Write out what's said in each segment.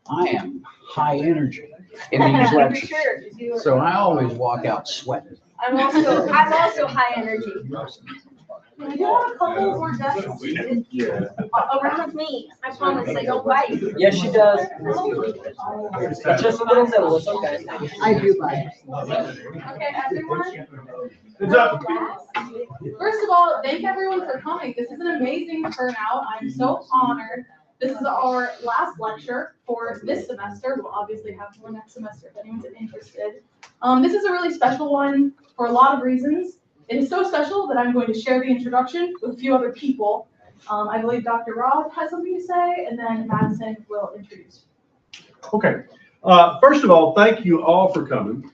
I am high energy in these lectures. Sure. So I always walk out sweating. I'm also high energy. You have a couple more desks Around with me, I promise, I don't bite. Yes, she does. It's just a little nibble, it's okay. I do buy. Okay, everyone. Good job. First of all, thank everyone for coming. This is an amazing turnout. I'm so honored. This is our last lecture for this semester. We'll obviously have more next semester if anyone's interested. This is a really special one for a lot of reasons. It is so special that I'm going to share the introduction with a few other people. I believe Dr. Rod has something to say, and then Madison will introduce. Okay. First of all, thank you all for coming.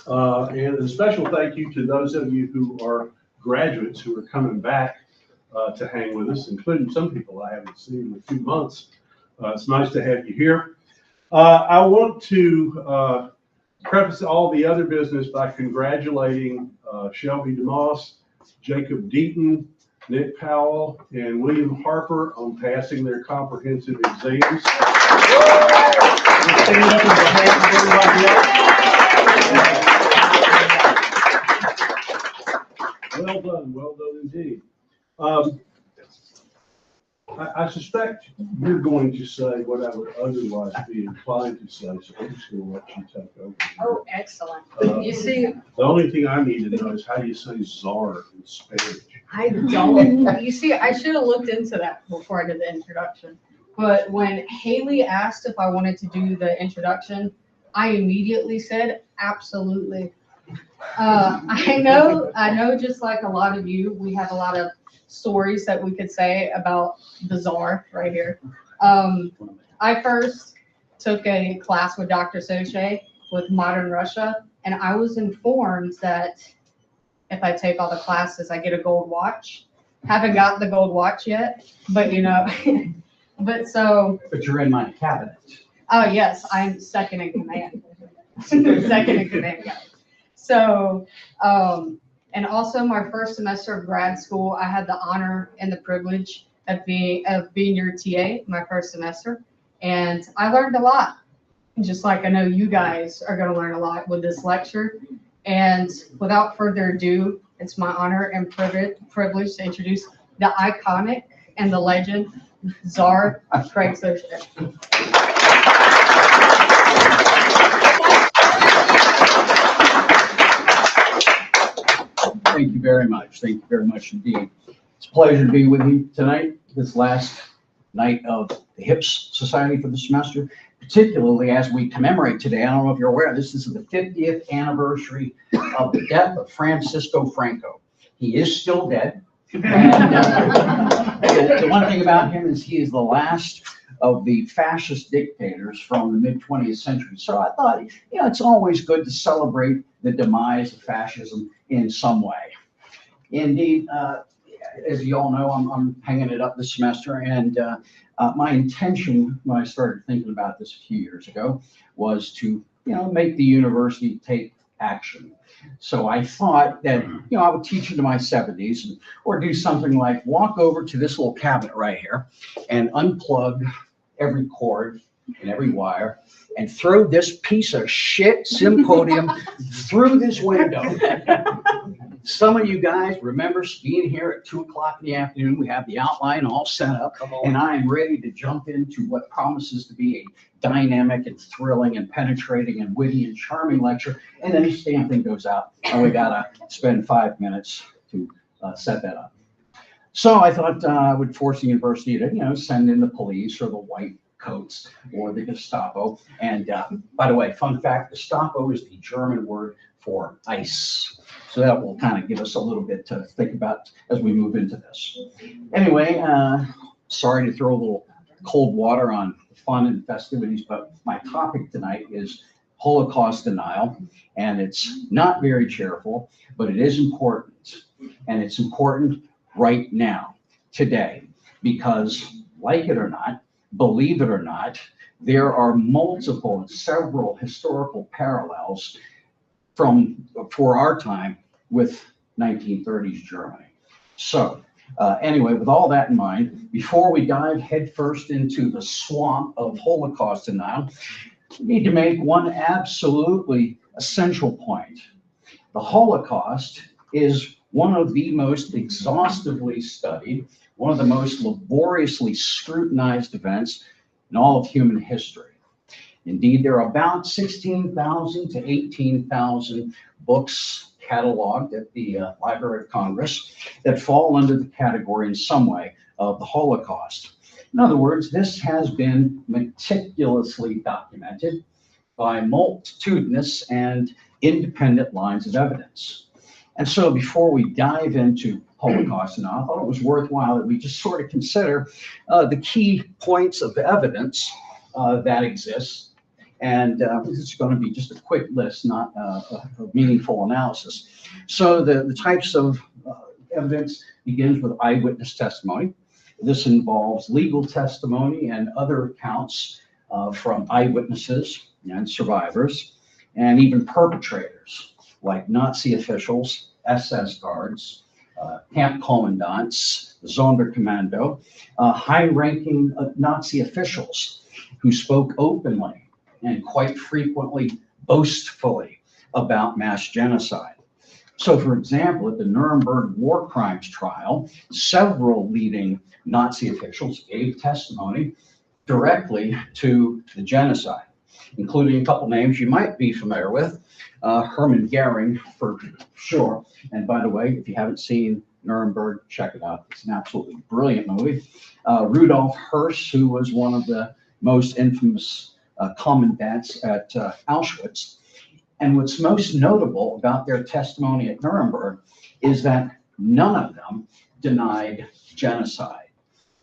And a special thank you to those of you who are graduates who are coming back to hang with us, including some people I haven't seen in a few months. It's nice to have you here. I want to preface all the other business by congratulating Shelby DeMoss, Jacob Deaton, Nick Powell, and William Harper on passing their comprehensive exams. Stand up on behalf of everybody else. Well done indeed. I suspect you're going to say what I would otherwise be inclined to say, so I'm just going to let you take over. Oh, excellent. You see, The only thing I need to know is how do you say czar in Spanish? I don't, you see, I should have looked into that before I did the introduction. But when Haley asked if I wanted to do the introduction, I immediately said, absolutely. I know just like a lot of you, we have a lot of stories that we could say about the czar right here. I first took a class with Dr. Saucier with modern Russia, and I was informed that if I take all the classes, I get a gold watch. Haven't got the gold watch yet, but you know, but You're in my cabinet. oh yes, I'm second in command. Second in command, guys. So, and also my first semester of grad school, I had the honor and the privilege of being your TA my first semester. And I learned a lot, just like I know you guys are going to learn a lot with this lecture. And without further ado, it's my honor and privilege to introduce the iconic and the legend, Czar Craig Saucier. Thank you very much. Thank you very much indeed. It's a pleasure to be with you tonight, this last night of the HIPS Society for the semester, particularly as we commemorate today. I don't know if you're aware, this is the 50th anniversary of the death of Francisco Franco. He is still dead. And, the one thing about him is he is the last of the fascist dictators from the mid-20th century. So I thought, you know, it's always good to celebrate the demise of fascism in some way. Indeed, as you all know, I'm hanging it up this semester, and my intention when I started thinking about this a few years ago was to, you know, make the university take action. So I thought that, you know, I would teach into my 70s or do something like walk over to this little cabinet right here and unplug every cord and every wire and throw this piece of shit symposium through this window. Some of you guys remember being here at 2 o'clock in the afternoon. We have the outline all set up, and I am ready to jump into what promises to be a dynamic and thrilling and penetrating and witty and charming lecture. And then the stamping goes out, and we gotta spend 5 minutes to set that up. So I thought I would force the university to, you know, send in the police or the white coats or the Gestapo. And by the way, fun fact, Gestapo is the German word for ice. So that will kind of give us a little bit to think about as we move into this. Anyway, sorry to throw a little cold water on fun and festivities, but my topic tonight is Holocaust denial. And it's not very cheerful, but it is important. And it's important right now, today, because like it or not, believe it or not, there are several historical parallels for our time with 1930s Germany. So Anyway, with all that in mind, before we dive headfirst into the swamp of Holocaust denial, we need to make one absolutely essential point. The Holocaust is one of the most exhaustively studied, one of the most laboriously scrutinized events in all of human history. Indeed, there are about 16,000 to 18,000 books cataloged at the Library of Congress that fall under the category in some way of the Holocaust. In other words, this has been meticulously documented by multitudinous and independent lines of evidence. And so before we dive into Holocaust now, I thought it was worthwhile that we just sort of consider the key points of evidence that exist. And this is going to be just a quick list, not a meaningful analysis. So the types of evidence begins with eyewitness testimony. This involves legal testimony and other accounts from eyewitnesses and survivors, and even perpetrators like Nazi officials, SS guards, camp commandants, Sonderkommando, high-ranking Nazi officials who spoke openly and quite frequently boastfully about mass genocide. So, for example, at the Nuremberg war crimes trial, several leading Nazi officials gave testimony directly to the genocide, including a couple names you might be familiar with, Hermann Goering for sure. And by the way, if you haven't seen Nuremberg, check it out. It's an absolutely brilliant movie. Rudolf Hirsch, who was one of the most infamous commandants at Auschwitz. And what's most notable about their testimony at Nuremberg is that none of them denied genocide.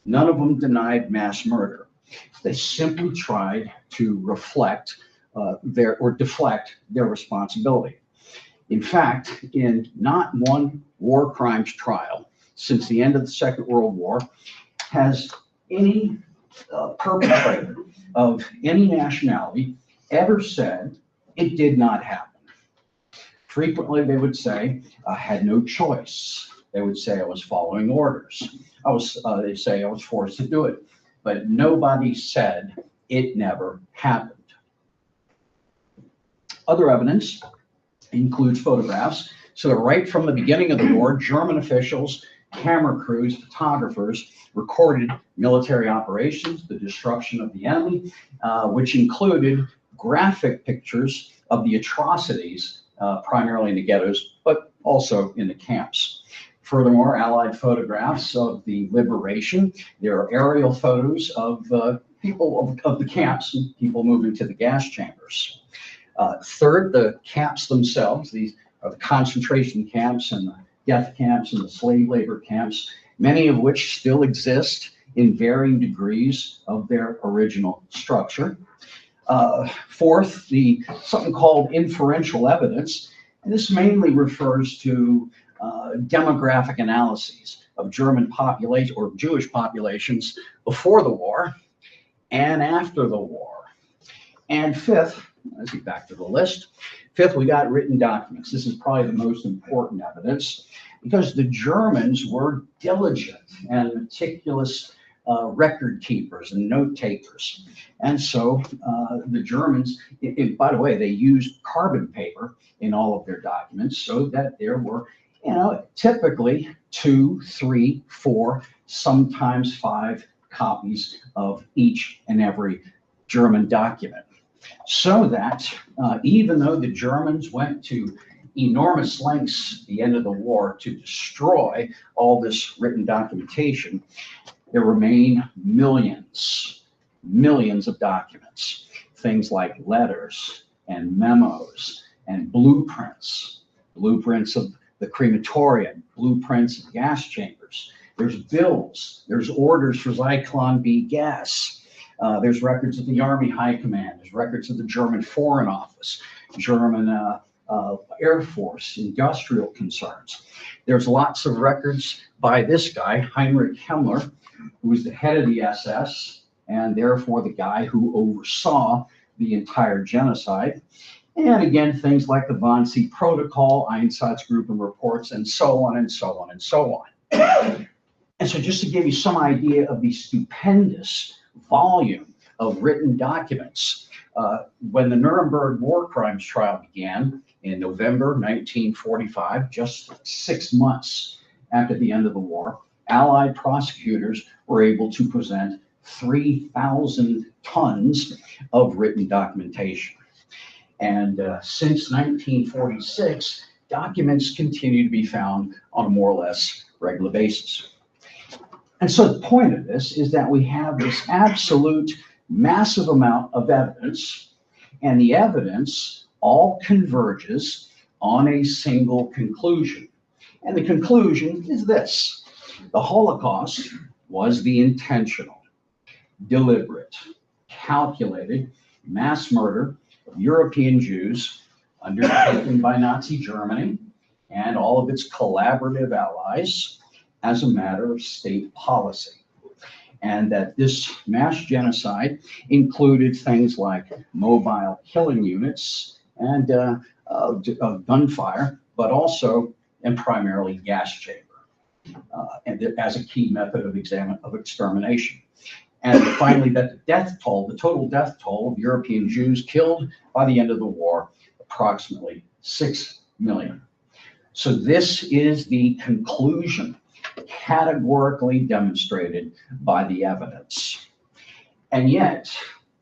None of them denied mass murder. They simply tried to deflect their responsibility. In fact, in not one war crimes trial since the end of the Second World War has any perpetrator of any nationality ever said it did not happen. Frequently, they would say, I had no choice. They would say I was following orders. They say I was forced to do it. But nobody said it never happened. Other evidence includes photographs. So right from the beginning of the war, German officials, camera crews, photographers recorded military operations, the destruction of the enemy, which included graphic pictures of the atrocities, primarily in the ghettos, but also in the camps. Furthermore, Allied photographs of the liberation. There are aerial photos of people of the camps and people moving to the gas chambers. Third, the camps themselves. These are the concentration camps and the death camps and the slave labor camps, many of which still exist in varying degrees of their original structure. Fourth, something called inferential evidence, and this mainly refers to demographic analyses of German population or Jewish populations before the war and after the war. And fifth, let's get back to the list. Fifth, we got written documents. This is probably the most important evidence because the Germans were diligent and meticulous record keepers and note takers. And so the Germans, by the way, they used carbon paper in all of their documents so that there were, typically 2, 3, 4, sometimes 5 copies of each and every German document. So that even though the Germans went to enormous lengths at the end of the war to destroy all this written documentation, there remain millions of documents, things like letters and memos and blueprints of the crematorium, blueprints of gas chambers. There's bills, there's orders for Zyklon B gas. There's records of the Army High Command, there's records of the German Foreign Office, German Air Force, industrial concerns. There's lots of records by this guy, Heinrich Himmler, who was the head of the SS, and therefore the guy who oversaw the entire genocide. And again, things like the Wannsee Protocol, Einsatzgruppen reports, and so on and so on and so on. And so just to give you some idea of the stupendous volume of written documents, when the Nuremberg war crimes trial began in November 1945, just 6 months after the end of the war, Allied prosecutors were able to present 3,000 tons of written documentation. And since 1946, documents continue to be found on a more or less regular basis. And so the point of this is that we have this absolute massive amount of evidence, and the evidence all converges on a single conclusion. And the conclusion is this: the Holocaust was the intentional, deliberate, calculated mass murder of European Jews undertaken by Nazi Germany and all of its collaborative allies as a matter of state policy. And that this mass genocide included things like mobile killing units and gunfire, but also and primarily gas chamber, and as a key method of extermination. And finally, that the death toll, the total death toll of European Jews killed by the end of the war, approximately 6 million. So this is the conclusion, categorically demonstrated by the evidence. And yet,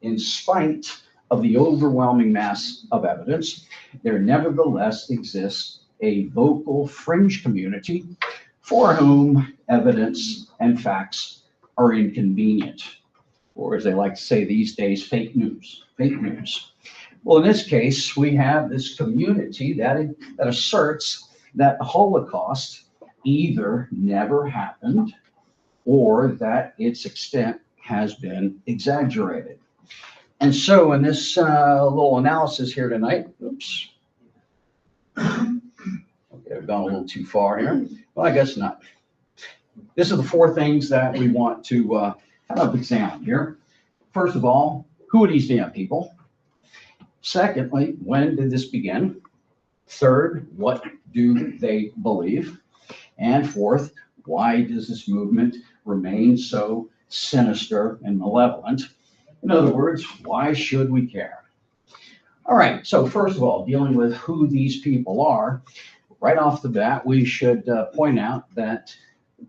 in spite of the overwhelming mass of evidence, there nevertheless exists a vocal fringe community for whom evidence and facts are inconvenient, or as they like to say these days, fake news. Fake news. Well, in this case, we have this community that asserts that the Holocaust either never happened or that its extent has been exaggerated. And so in this little analysis here tonight, oops, okay, I've gone a little too far here. Well, I guess not. This are the 4 things that we want to kind of examine here. First of all, who are these damn people? Secondly, when did this begin? Third, what do they believe? And fourth, why does this movement remain so sinister and malevolent? In other words, why should we care? All right, so first of all, dealing with who these people are, right off the bat, we should point out that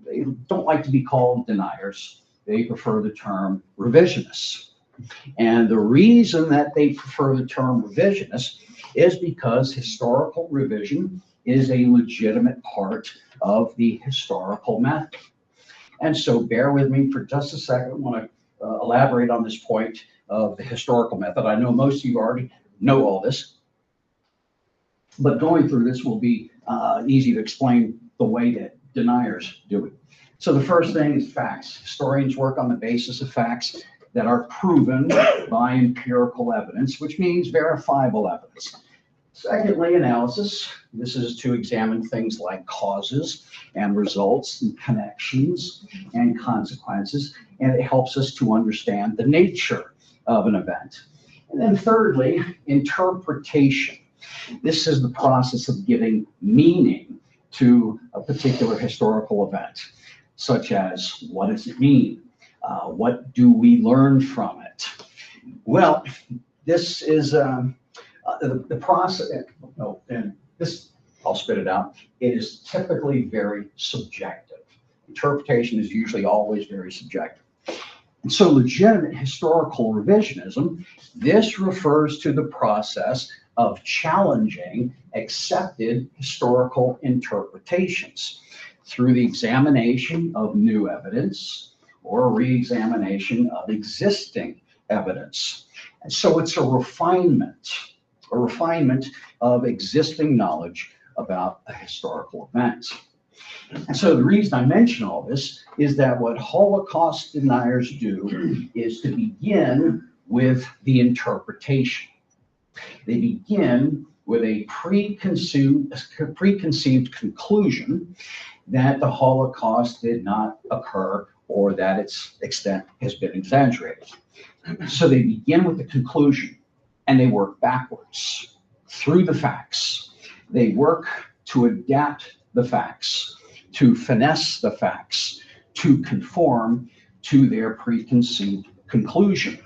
they don't like to be called deniers. They prefer the term revisionists. And the reason that they prefer the term revisionist is because historical revision is a legitimate part of the historical method. And so bear with me for just a second. I want to elaborate on this point of the historical method. I know most of you already know all this, but going through this will be easy to explain the way that deniers do it. So the first thing is facts. Historians work on the basis of facts that are proven by empirical evidence, which means verifiable evidence. Secondly, analysis. This is to examine things like causes and results and connections and consequences, and it helps us to understand the nature of an event. And then thirdly, interpretation. This is the process of giving meaning to a particular historical event, such as what does it mean? What do we learn from it? Well, this is the process, and this, I'll spit it out, it is typically very subjective. Interpretation is usually always very subjective. And so legitimate historical revisionism, this refers to the process of challenging accepted historical interpretations through the examination of new evidence or re-examination of existing evidence. And so it's a refinement of existing knowledge about a historical event. And so the reason I mention all this is that what Holocaust deniers do is to begin with the interpretation. They begin with a preconceived conclusion that the Holocaust did not occur or that its extent has been exaggerated. So they begin with the conclusion and they work backwards through the facts. They work to adapt the facts, to finesse the facts, to conform to their preconceived conclusion.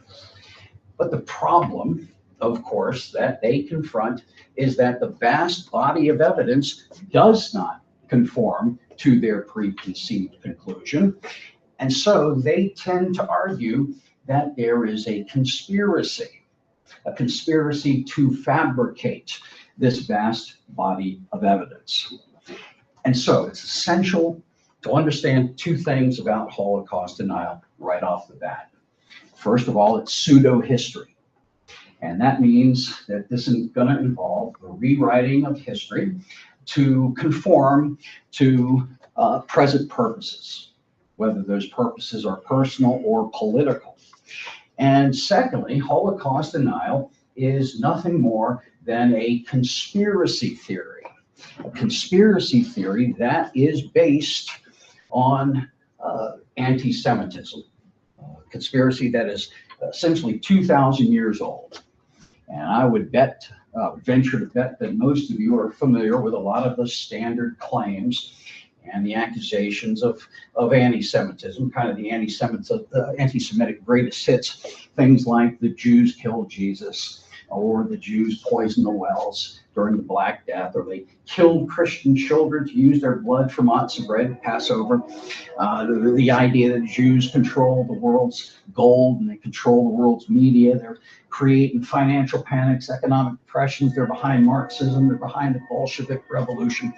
But the problem, of course, that they confront is that the vast body of evidence does not conform to their preconceived conclusion. And so they tend to argue that there is a conspiracy to fabricate this vast body of evidence. And so it's essential to understand two things about Holocaust denial right off the bat. First of all, it's pseudo-history. And that means that this is going to involve the rewriting of history to conform to present purposes, whether those purposes are personal or political. And secondly, Holocaust denial is nothing more than a conspiracy theory. A conspiracy theory that is based on anti-Semitism. A conspiracy that is essentially 2,000 years old. And I would venture to bet that most of you are familiar with a lot of the standard claims and the accusations of anti-Semitism, kind of the anti-Semitic greatest hits, things like the Jews killed Jesus, or the Jews poisoned the wells during the Black Death, or they killed Christian children to use their blood for matzah bread at Passover. The idea that Jews control the world's gold and they control the world's media. They're creating financial panics, economic depressions. They're behind Marxism. They're behind the Bolshevik Revolution,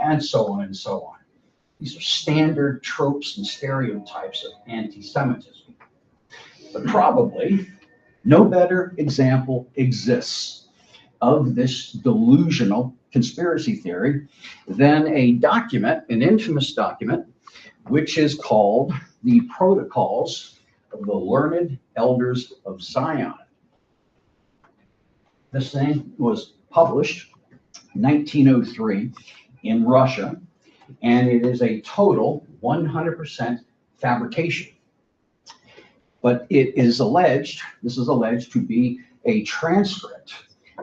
and so on and so on. These are standard tropes and stereotypes of anti-Semitism. But probably no better example exists of this delusional conspiracy theory than a document, an infamous document, which is called the Protocols of the Learned Elders of Zion. This thing was published in 1903 in Russia, and it is a total 100% fabrication. But it is alleged, this is alleged to be a transcript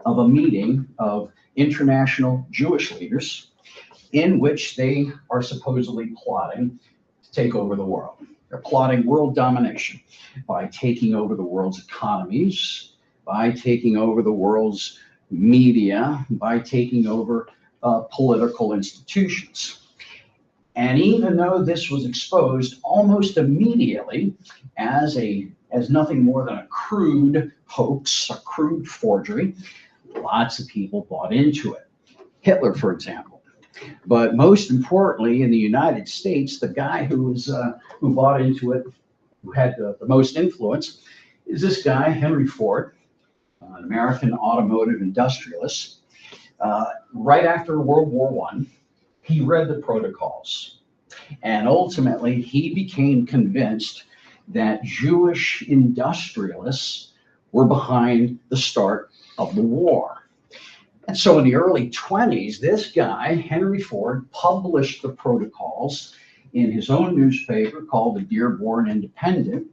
of a meeting of international Jewish leaders in which they are supposedly plotting to take over the world. They're plotting world domination by taking over the world's economies, by taking over the world's media, by taking over political institutions. And even though this was exposed almost immediately as nothing more than a crude hoax, a crude forgery, lots of people bought into it. Hitler, for example. But most importantly, in the United States, the guy who bought into it, who had the most influence, is this guy, Henry Ford, an American automotive industrialist. Right after World War I, he read the protocols, and ultimately he became convinced that Jewish industrialists were behind the start of the war. And so in the early 20s, this guy, Henry Ford, published the protocols in his own newspaper called the Dearborn Independent,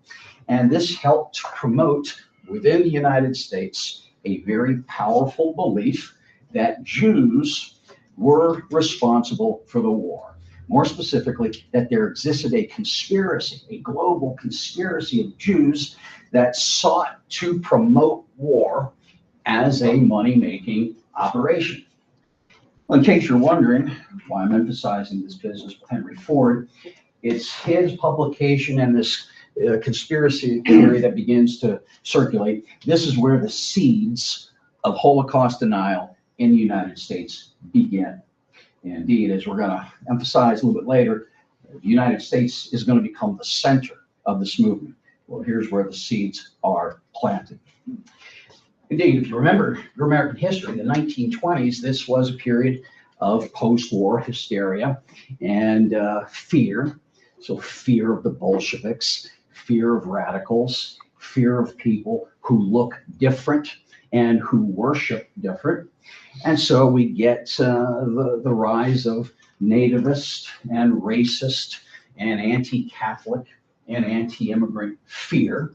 and this helped promote within the United States a very powerful belief that Jews were responsible for the war. More specifically, that there existed a conspiracy, a global conspiracy of Jews that sought to promote war as a money-making operation. Well, in case you're wondering why I'm emphasizing this business with Henry Ford, it's his publication and this conspiracy theory that begins to circulate. This is where the seeds of Holocaust denial in the United States begin. Indeed, as we're going to emphasize a little bit later, the United States is going to become the center of this movement. Well, here's where the seeds are planted. Indeed, if you remember your American history, the 1920s, this was a period of post-war hysteria and fear. So fear of the Bolsheviks, fear of radicals, fear of people who look different and who worship different. And so we get the rise of nativist and racist and anti-Catholic and anti-immigrant fear,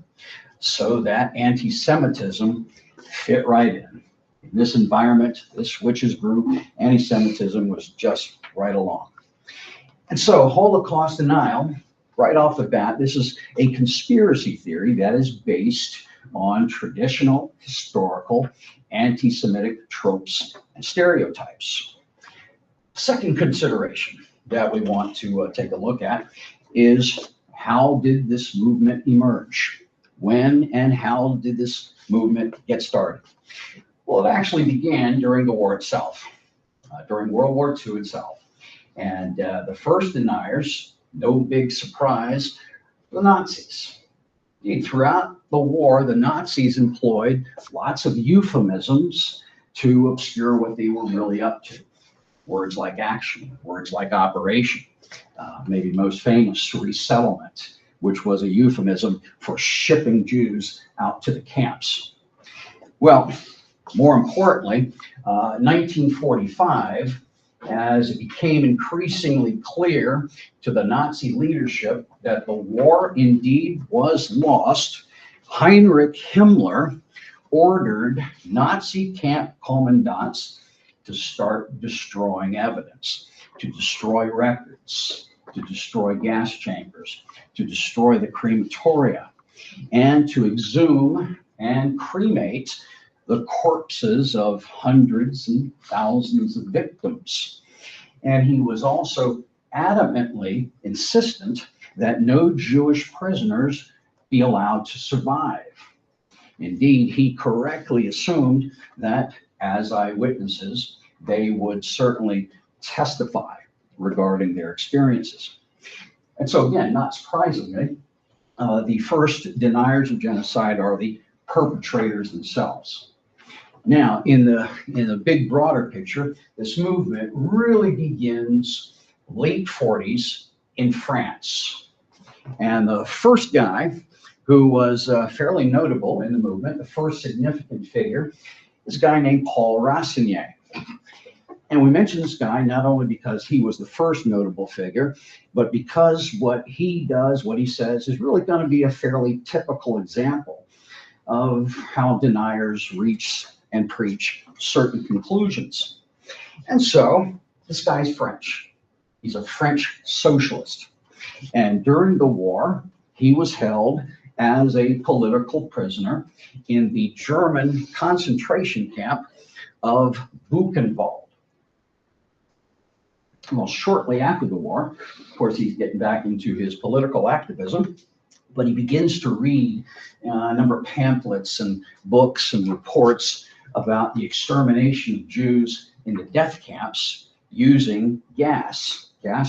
so that anti-Semitism fit right in. In this environment, this witches group, anti-Semitism was just right along. And so Holocaust denial right off the bat, this is a conspiracy theory that is based on traditional, historical, anti-Semitic tropes and stereotypes. Second consideration that we want to take a look at is, how did this movement emerge? When and how did this movement get started? Well, it actually began during the war itself, during World War II itself. And the first deniers, no big surprise, the Nazis. Indeed, throughout the war, the Nazis employed lots of euphemisms to obscure what they were really up to. Words like action, words like operation, maybe most famous, resettlement, which was a euphemism for shipping Jews out to the camps. Well, more importantly, 1945, as it became increasingly clear to the Nazi leadership that the war indeed was lost, Heinrich Himmler ordered Nazi camp commandants to start destroying evidence, to destroy records, to destroy gas chambers, to destroy the crematoria, and to exhume and cremate the corpses of hundreds and thousands of victims. And he was also adamantly insistent that no Jewish prisoners be allowed to survive. Indeed, he correctly assumed that as eyewitnesses, they would certainly testify regarding their experiences. And so again, not surprisingly, the first deniers of genocide are the perpetrators themselves. Now, in the big broader picture, this movement really begins late 40s in France. And the first guy who was fairly notable in the movement, the first significant figure, is a guy named Paul Rassinier. And we mention this guy not only because he was the first notable figure, but because what he does, what he says, is really going to be a fairly typical example of how deniers reach and preach certain conclusions. And so this guy's French. He's a French socialist. And during the war, he was held as a political prisoner in the German concentration camp of Buchenwald. Well, shortly after the war, of course, he's getting back into his political activism, but he begins to read a number of pamphlets and books and reports about the extermination of Jews in the death camps using gas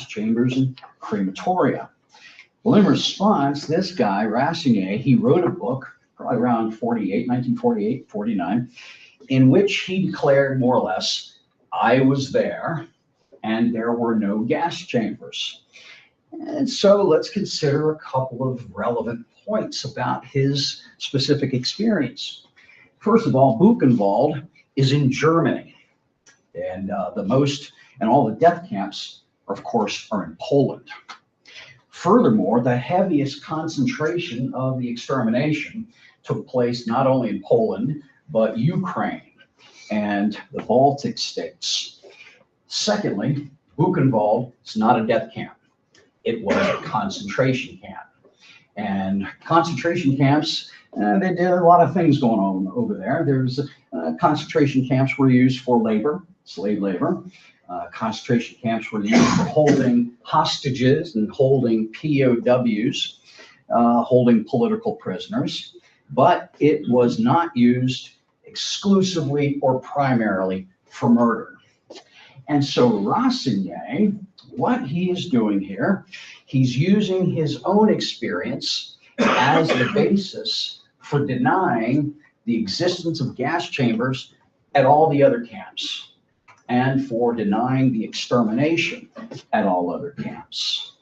chambers and crematoria. Well, in response, this guy, Rassinier, he wrote a book, probably around 1948, 49, in which he declared more or less, I was there, and there were no gas chambers. And so let's consider a couple of relevant points about his specific experience. First of all, Buchenwald is in Germany, and all the death camps, of course, are in Poland. Furthermore, the heaviest concentration of the extermination took place not only in Poland, but Ukraine and the Baltic states. Secondly, Buchenwald is not a death camp. It was a concentration camp. And concentration camps, they did a lot of things going on over there. There's concentration camps were used for labor, slave labor. Concentration camps were used for holding hostages and holding POWs, holding political prisoners, but it was not used exclusively or primarily for murder. And so Rassinier, what he is doing here, he's using his own experience as the basis for denying the existence of gas chambers at all the other camps, and for denying the extermination at all other camps.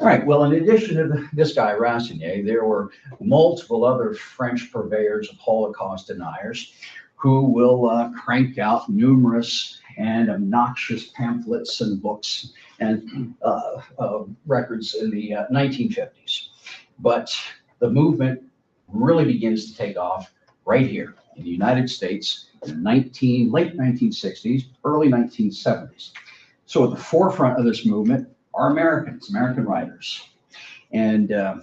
All right, well, in addition to this guy, Rassinier, there were multiple other French purveyors of Holocaust deniers who will crank out numerous and obnoxious pamphlets and books and records in the 1950s. But the movement really begins to take off right here in the United States in the late 1960s, early 1970s. So at the forefront of this movement are American writers. And I'm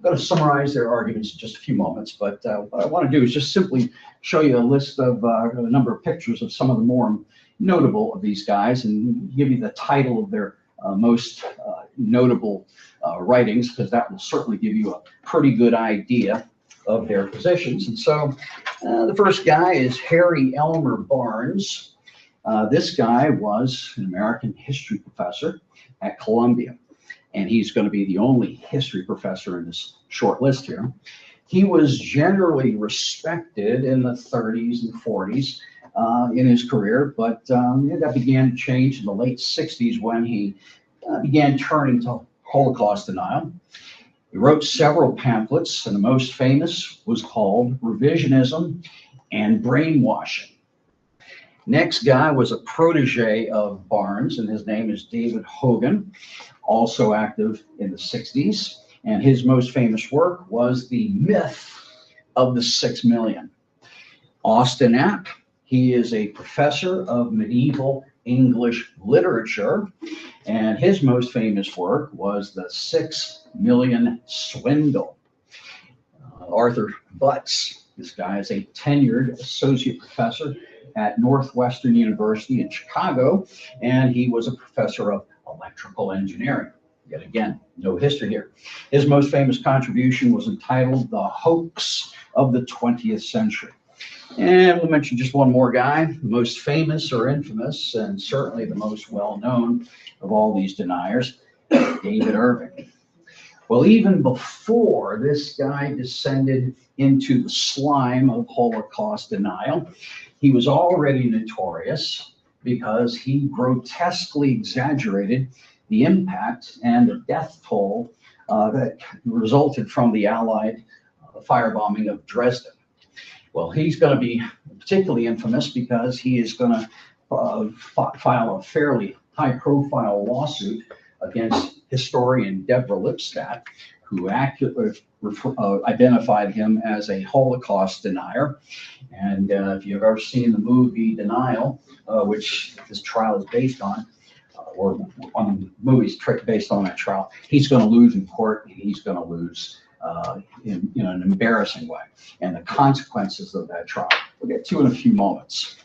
going to summarize their arguments in just a few moments, but what I want to do is just simply show you a list of a number of pictures of some of the more notable of these guys and give you the title of their most notable writings, because that will certainly give you a pretty good idea of their positions. And so the first guy is Harry Elmer Barnes. This guy was an American history professor at Columbia, and he's going to be the only history professor in this short list here. He was generally respected in the 30s and 40s in his career, but that began to change in the late 60s when he began turning to Holocaust denial. He wrote several pamphlets, and the most famous was called Revisionism and Brainwashing. Next guy was a protege of Barnes, and his name is David Hogan, also active in the 60s. And his most famous work was The Myth of the 6 Million. Austin App, he is a professor of medieval English literature, and his most famous work was The 6 Million Swindle. Arthur Butts, this guy is a tenured associate professor at Northwestern University in Chicago, and he was a professor of electrical engineering. Yet again, no history here. His most famous contribution was entitled The Hoax of the 20th Century. And we'll mention just one more guy, the most famous or infamous, and certainly the most well-known of all these deniers, David Irving. Well, even before this guy descended into the slime of Holocaust denial, he was already notorious because he grotesquely exaggerated the impact and the death toll that resulted from the Allied firebombing of Dresden. Well, he's going to be particularly infamous because he is going to file a fairly high-profile lawsuit against historian Deborah Lipstadt, who accurately identified him as a Holocaust denier. And if you've ever seen the movie Denial, which this trial is based on, or on the movie's based on that trial, he's going to lose in court, and he's going to lose in an embarrassing way. And the consequences of that trial we'll get to in a few moments.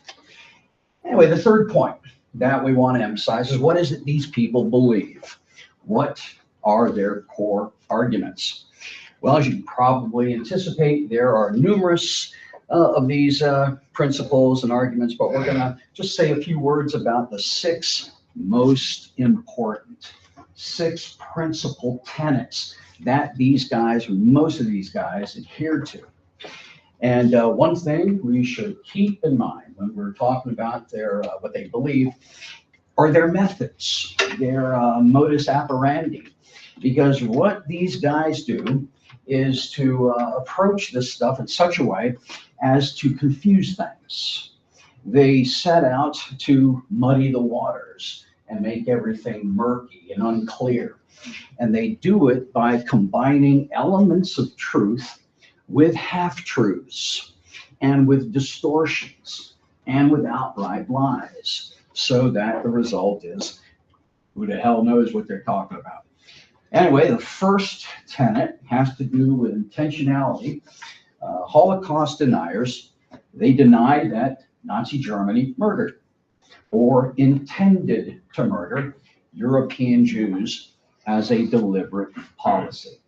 Anyway, the third point that we want to emphasize is, what is it these people believe? What are their core arguments? Well, as you can probably anticipate, there are numerous of these principles and arguments, but we're going to just say a few words about the 6 most important, 6 principal tenets that these guys, or most of these guys, adhere to. And one thing we should keep in mind when we're talking about their what they believe are their methods, their modus operandi. Because what these guys do is to approach this stuff in such a way as to confuse things. They set out to muddy the waters and make everything murky and unclear. And they do it by combining elements of truth with half-truths and with distortions and with outright lies, so that the result is, who the hell knows what they're talking about. Anyway, the first tenet has to do with intentionality. Holocaust deniers, they deny that Nazi Germany murdered or intended to murder European Jews as a deliberate policy.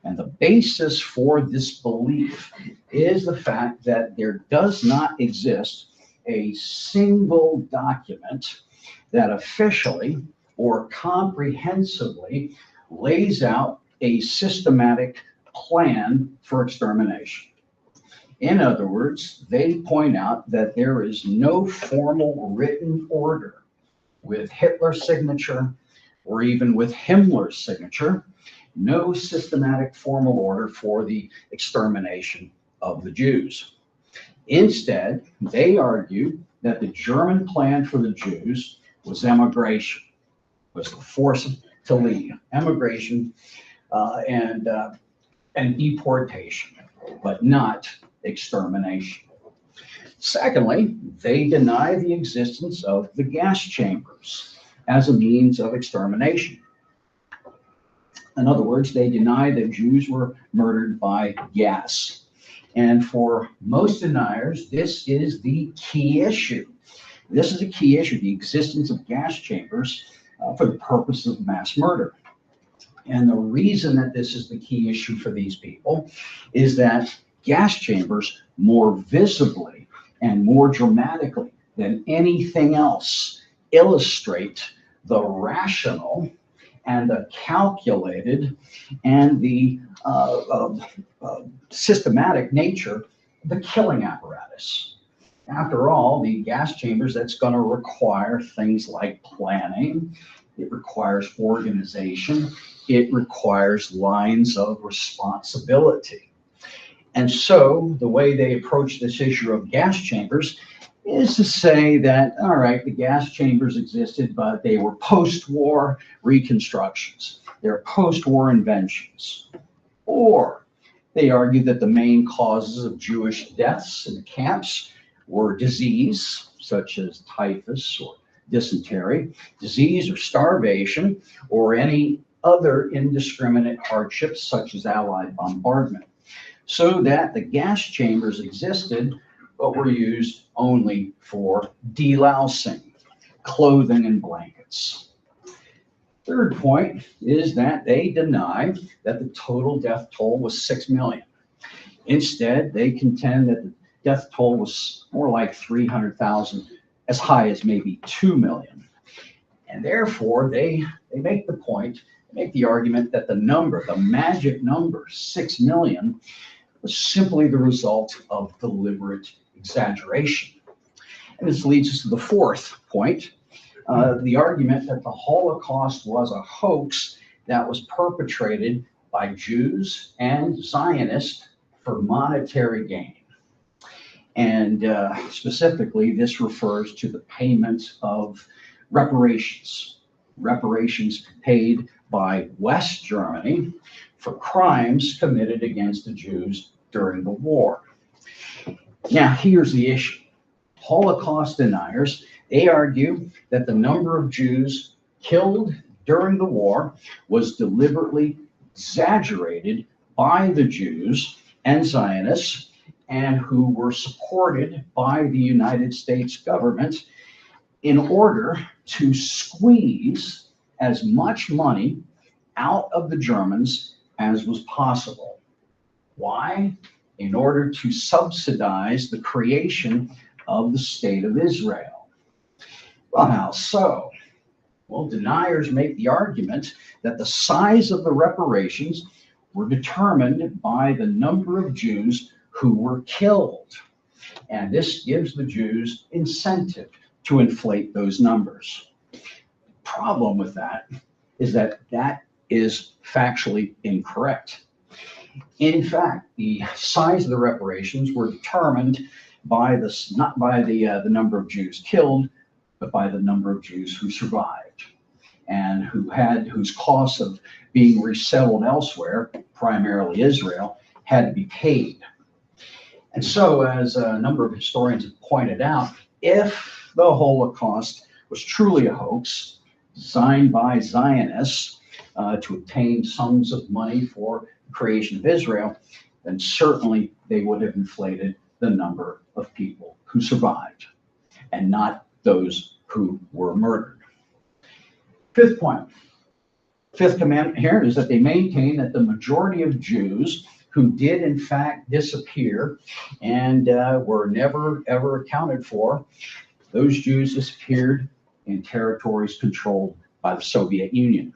And the basis for this belief is the fact that there does not exist a single document that officially or comprehensively lays out a systematic plan for extermination. In other words, they point out that there is no formal written order with Hitler's signature or even with Himmler's signature, no systematic formal order for the extermination of the Jews. Instead, they argue that the German plan for the Jews was emigration, was to force them to leave, emigration and deportation, but not extermination. Secondly, they deny the existence of the gas chambers as a means of extermination. In other words, they deny that Jews were murdered by gas. And for most deniers, this is the key issue. This is a key issue, the existence of gas chambers for the purpose of mass murder. And the reason that this is the key issue for these people is that gas chambers more visibly and more dramatically than anything else illustrate the rational and the calculated and the systematic nature of the killing apparatus. After all, the gas chambers, that's going to require things like planning. It requires organization. It requires lines of responsibility. And so the way they approach this issue of gas chambers is to say that, all right, the gas chambers existed, but they were post-war reconstructions. They're post-war inventions. Or they argue that the main causes of Jewish deaths in the camps were disease, such as typhus or dysentery, disease or starvation, or any other indiscriminate hardships, such as Allied bombardment. So that the gas chambers existed, but were used only for delousing, clothing and blankets. Third point is that they deny that the total death toll was 6 million. Instead, they contend that the death toll was more like 300,000, as high as maybe 2 million. And therefore, they make the point, make the argument that the number, the magic number, 6 million, was simply the result of deliberate exaggeration. And this leads us to the fourth point, the argument that the Holocaust was a hoax that was perpetrated by Jews and Zionists for monetary gain. And specifically, this refers to the payment of reparations paid by West Germany for crimes committed against the Jews during the war. Now, here's the issue. Holocaust deniers, they argue that the number of Jews killed during the war was deliberately exaggerated by the Jews and Zionists, and who were supported by the United States government in order to squeeze as much money out of the Germans as was possible. Why? In order to subsidize the creation of the State of Israel. Well, how so? Well, deniers make the argument that the size of the reparations were determined by the number of Jews who were killed. And this gives the Jews incentive to inflate those numbers. The problem with that is that that is factually incorrect. In fact, the size of the reparations were determined by not by the number of Jews killed, but by the number of Jews who survived and whose costs of being resettled elsewhere, primarily Israel, had to be paid. And so, as a number of historians have pointed out, if the Holocaust was truly a hoax designed by Zionists to obtain sums of money for the creation of Israel, then certainly they would have inflated the number of people who survived and not those who were murdered. Fifth point. Fifth commandment here is that they maintain that the majority of Jews who did in fact disappear and were never ever accounted for, those Jews disappeared in territories controlled by the Soviet Union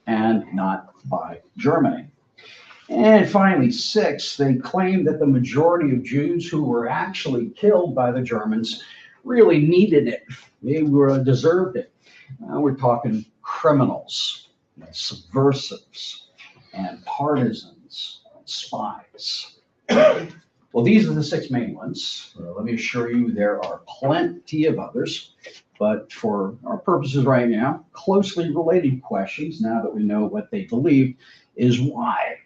and not by Germany. And finally, six, they claim that the majority of Jews who were actually killed by the Germans really needed it. They deserved it. We're talking criminals, subversives, and partisans, spies. Well, these are the six main ones. Let me assure you there are plenty of others. But for our purposes right now, closely related questions, now that we know what they believed, is why?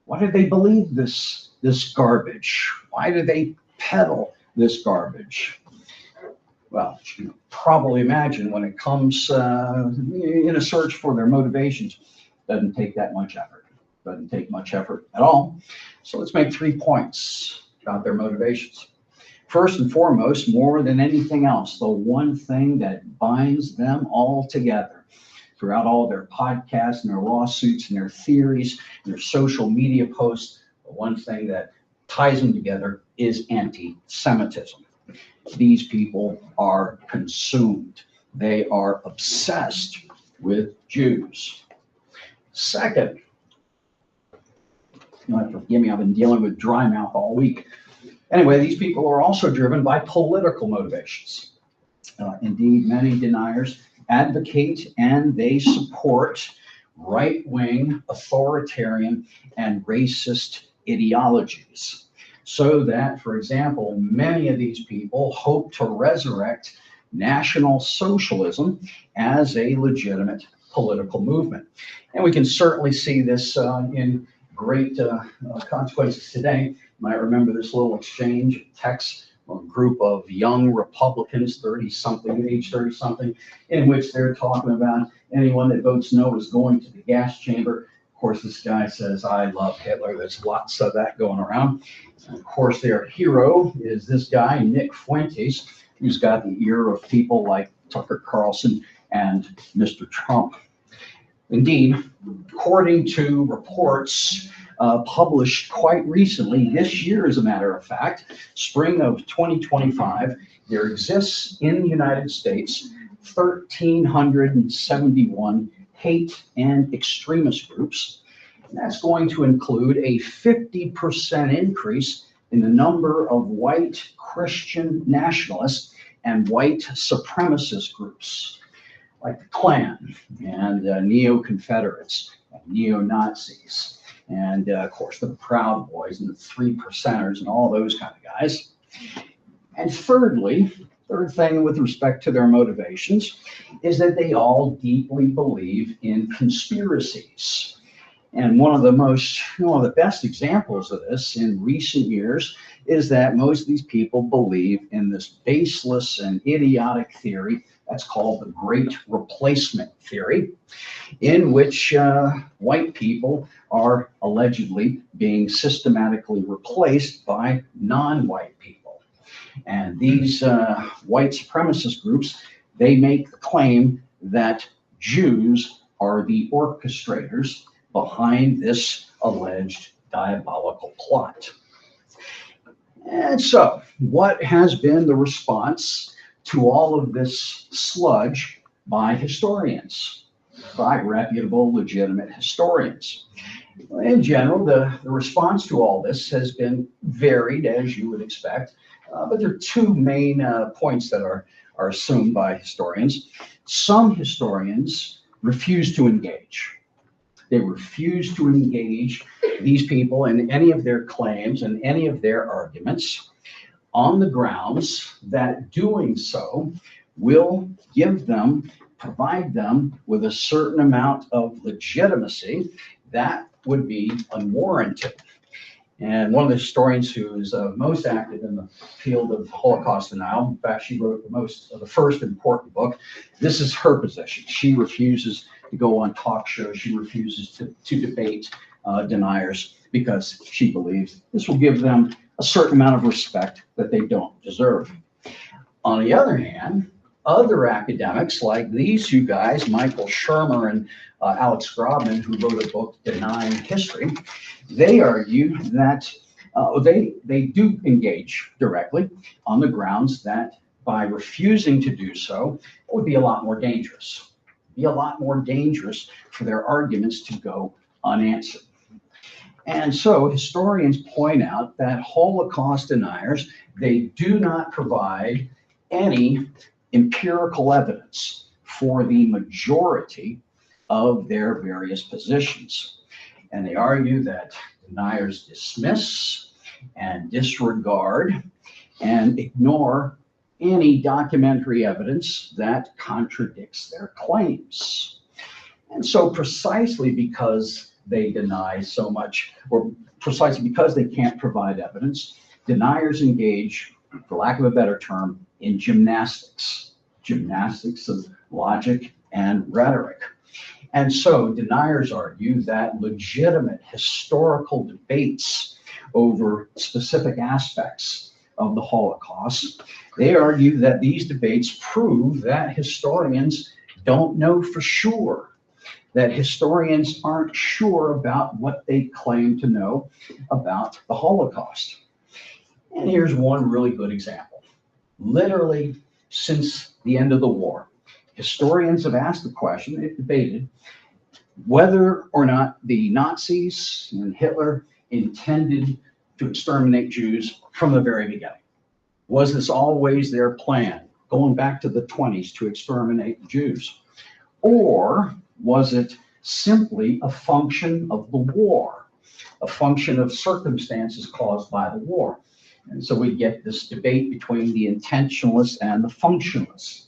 Why did they believe this garbage? Why did they peddle this garbage? Well, you can probably imagine when it comes in a search for their motivations, Doesn't take that much effort. Doesn't take much effort at all. So let's make 3 points about their motivations. First and foremost, more than anything else, the one thing that binds them all together throughout all their podcasts and their lawsuits and their theories and their social media posts, the one thing that ties them together is anti-Semitism. These people are consumed. They are obsessed with Jews. Second, you'll have to forgive me, I've been dealing with dry mouth all week. Anyway, these people are also driven by political motivations. Indeed, many deniers advocate and they support right-wing, authoritarian, and racist ideologies. So that, for example, many of these people hope to resurrect National Socialism as a legitimate political movement. And we can certainly see this in great consequences today. You might remember this little exchange of texts from a group of young Republicans, 30-something, age 30-something, in which they're talking about anyone that votes no is going to the gas chamber. Of course, this guy says, I love Hitler. There's lots of that going around. And of course, their hero is this guy, Nick Fuentes, who's got the ear of people like Tucker Carlson and Mr. Trump. Indeed, according to reports published quite recently, this year, as a matter of fact, spring of 2025, there exists in the United States 1,371 hate and extremist groups. And that's going to include a 50% increase in the number of white Christian nationalists and white supremacist groups, like the Klan and neo-Confederates and neo-Nazis, and of course the Proud Boys and the Three Percenters and all those kind of guys. And thirdly, third thing with respect to their motivations is that they all deeply believe in conspiracies. And one of the best examples of this in recent years is that most of these people believe in this baseless and idiotic theory that's called the Great Replacement Theory, in which white people are allegedly being systematically replaced by non-white people. And these white supremacist groups, they make the claim that Jews are the orchestrators behind this alleged diabolical plot. And so, what has been the response to all of this sludge by historians, by reputable, legitimate historians? In general, the response to all this has been varied, as you would expect, but there are two main points that are assumed by historians. Some historians refuse to engage. They refuse to engage these people in any of their claims and any of their arguments on the grounds that doing so will provide them with a certain amount of legitimacy that would be unwarranted. And one of the historians who is most active in the field of Holocaust denial, in fact, she wrote the first important book. This is her position. She refuses to go on talk shows. She refuses to debate deniers because she believes this will give them a certain amount of respect that they don't deserve. On the other hand, other academics like these two guys, Michael Shermer and Alex Grobman, who wrote a book, Denying History, they argue that they do engage directly on the grounds that by refusing to do so, it would be a lot more dangerous. Be a lot more dangerous for their arguments to go unanswered. And so historians point out that Holocaust deniers, they do not provide any empirical evidence for the majority of their various positions. And they argue that deniers dismiss and disregard and ignore any documentary evidence that contradicts their claims. And so precisely because they deny so much, or precisely because they can't provide evidence, deniers engage, for lack of a better term, in gymnastics of logic and rhetoric. And so deniers argue that legitimate historical debates over specific aspects of the Holocaust, they argue that these debates prove that historians don't know for sure, that historians aren't sure about what they claim to know about the Holocaust. And here's one really good example. Literally, since the end of the war, historians have asked the question, they've debated, whether or not the Nazis and Hitler intended to exterminate Jews from the very beginning. Was this always their plan, going back to the 20s, to exterminate Jews? Or was it simply a function of the war, a function of circumstances caused by the war? And so we get this debate between the intentionalists and the functionalists.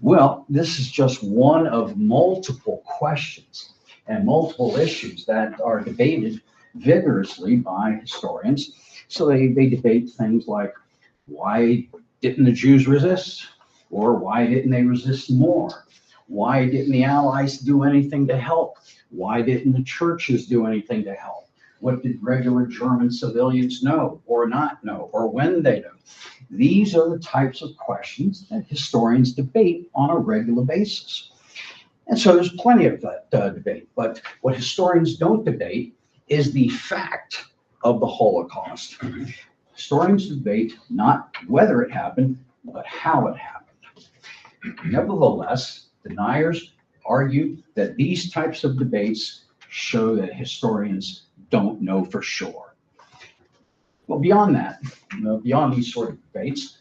Well, this is just one of multiple questions and multiple issues that are debated vigorously by historians. So they debate things like, why didn't the Jews resist? Or why didn't they resist more? Why didn't the Allies do anything to help? Why didn't the churches do anything to help? What did regular German civilians know or not know, or when they know? These are the types of questions that historians debate on a regular basis. And so there's plenty of that debate. But what historians don't debate is the fact of the Holocaust. Historians debate not whether it happened, but how it happened. Nevertheless, deniers argue that these types of debates show that historians don't know for sure. Well, beyond that, beyond these sort of debates,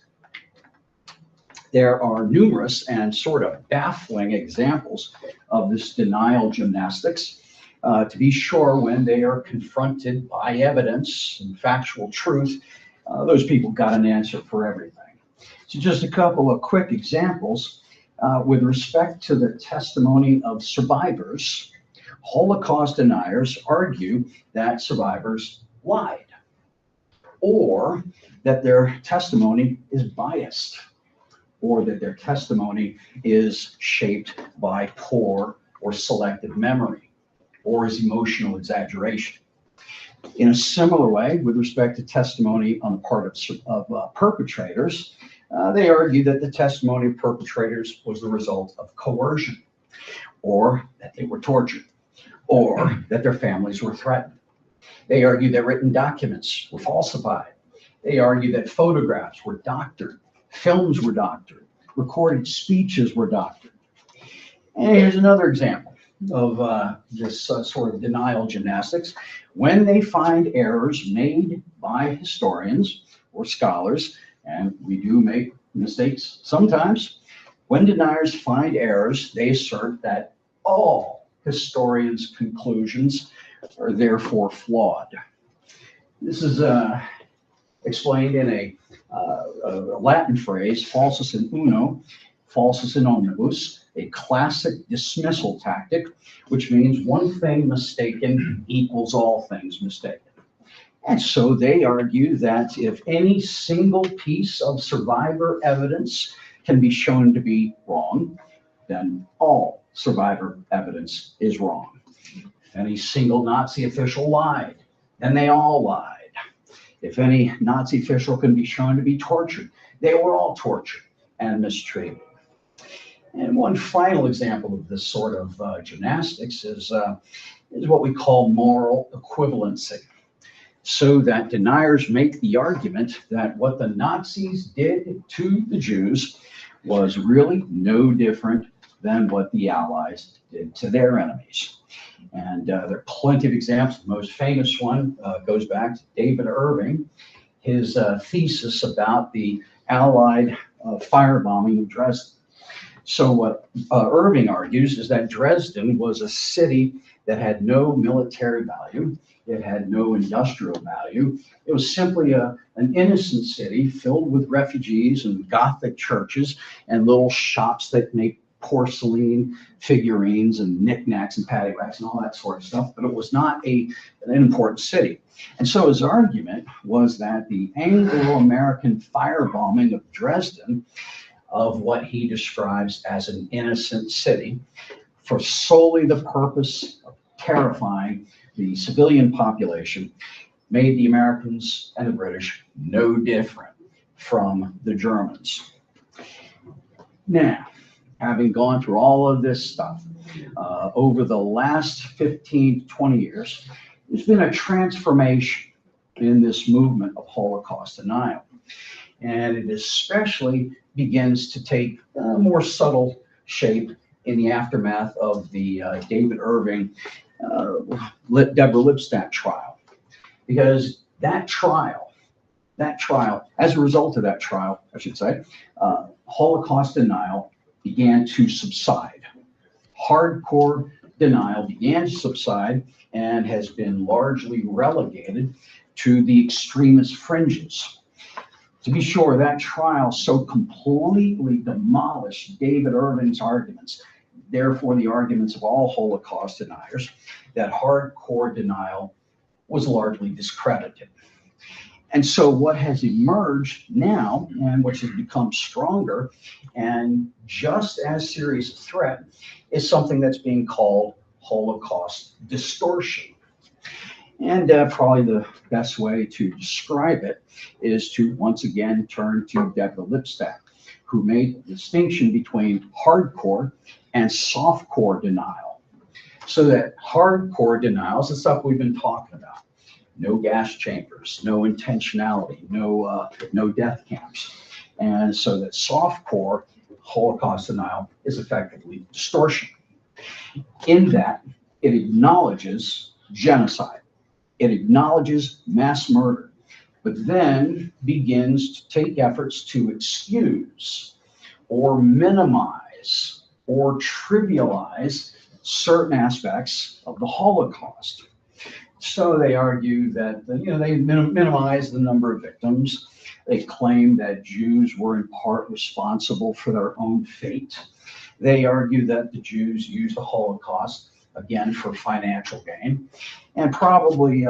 there are numerous and sort of baffling examples of this denial gymnastics. To be sure, when they are confronted by evidence and factual truth, those people got an answer for everything. So just a couple of quick examples. With respect to the testimony of survivors, Holocaust deniers argue that survivors lied, or that their testimony is biased, or that their testimony is shaped by poor or selective memory, or is emotional exaggeration. In a similar way, with respect to testimony on the part of perpetrators, they argue that the testimony of perpetrators was the result of coercion, or that they were tortured, or that their families were threatened. They argue that written documents were falsified. They argue that photographs were doctored, films were doctored, recorded speeches were doctored. And here's another example of this sort of denial gymnastics. When they find errors made by historians or scholars, and we do make mistakes sometimes, when deniers find errors, they assert that all historians' conclusions are therefore flawed. This is explained in a Latin phrase, falsus in uno, falsus in omnibus, a classic dismissal tactic, which means one thing mistaken equals all things mistaken. And so they argue that if any single piece of survivor evidence can be shown to be wrong, then all survivor evidence is wrong. If any single Nazi official lied, then they all lied. If any Nazi official can be shown to be tortured, they were all tortured and mistreated. And one final example of this sort of gymnastics is what we call moral equivalency. So that deniers make the argument that what the Nazis did to the Jews was really no different than what the Allies did to their enemies. And there are plenty of examples. The most famous one goes back to David Irving, his thesis about the Allied firebombing of Dresden. So what Irving argues is that Dresden was a city that had no military value. It had no industrial value. It was simply an innocent city filled with refugees and Gothic churches and little shops that make porcelain figurines and knickknacks and paddywhacks and all that sort of stuff, but it was not an important city. And so his argument was that the Anglo-American firebombing of Dresden, of what he describes as an innocent city, for solely the purpose of terrifying the civilian population, made the Americans and the British no different from the Germans. Now, having gone through all of this stuff, over the last 15 to 20 years, there's been a transformation in this movement of Holocaust denial. And it especially begins to take a more subtle shape in the aftermath of the David Irving, Deborah Lipstadt trial. Because that trial, as a result of that trial, I should say, Holocaust denial began to subside. Hardcore denial began to subside and has been largely relegated to the extremist fringes. To be sure, that trial so completely demolished David Irving's arguments, therefore the arguments of all Holocaust deniers, that hardcore denial was largely discredited. And so what has emerged now, and which has become stronger and just as serious a threat, is something that's being called Holocaust distortion. And probably the best way to describe it is to once again turn to Deborah Lipstadt, who made the distinction between hardcore and softcore denial. So that hardcore denial is the stuff we've been talking about. No gas chambers, no intentionality, no death camps. And so that softcore Holocaust denial is effectively distortion. In that, it acknowledges genocide. It acknowledges mass murder, but then begins to take efforts to excuse or minimize or trivialize certain aspects of the Holocaust. So they argue that they minimize the number of victims. They claim that Jews were in part responsible for their own fate. They argue that the Jews used the Holocaust, again, for financial gain. And probably